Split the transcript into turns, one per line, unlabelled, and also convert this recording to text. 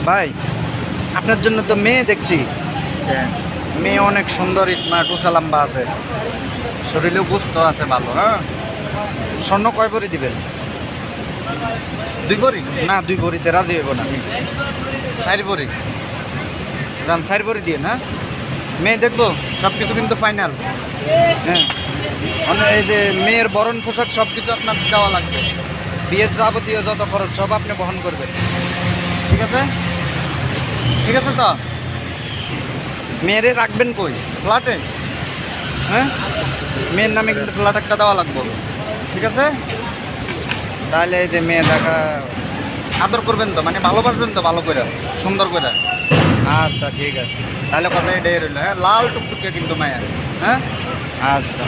ভাই আপনার জন্য তো মেয়ে দেখছি। মেয়ে অনেক সুন্দর, স্মার্ট, উঁচা লম্বা আছে, শরীরেও গুস্ত আছে ভালো। হ্যাঁ, স্বর্ণ কয় ভরি দিবেন? 2 ভরি? না, 2 ভরিতে রাজি হইব না। 4 ভরি যান, 4 ভরি দিয়ে না। মেয়ে দেখবো, সব কিছু কিন্তু ফাইনাল। হ্যাঁ, এই যে মেয়ের বরণ পোশাক সব কিছু আপনার দেওয়া লাগবে। বিয়ের যাবতীয় যত খরচ সব আপনি বহন করবেন। ঠিক আছে? ঠিক আছে তো? মেয়েরে রাখবেন কই? ফ্ল্যাটে? হ্যাঁ, মেয়ের নামে কিন্তু ফ্ল্যাট একটা দেওয়া লাগবে। ঠিক আছে? তাহলে এই যে মেয়ে দেখা আদর করবেন তো, মানে ভালোবাসবেন তো ভালো করে, সুন্দর করে। আচ্ছা ঠিক আছে, তাহলে কথা এটাই রইল। হ্যাঁ, লাল টুকটুকে কিন্তু মায়া। হ্যাঁ, আচ্ছা।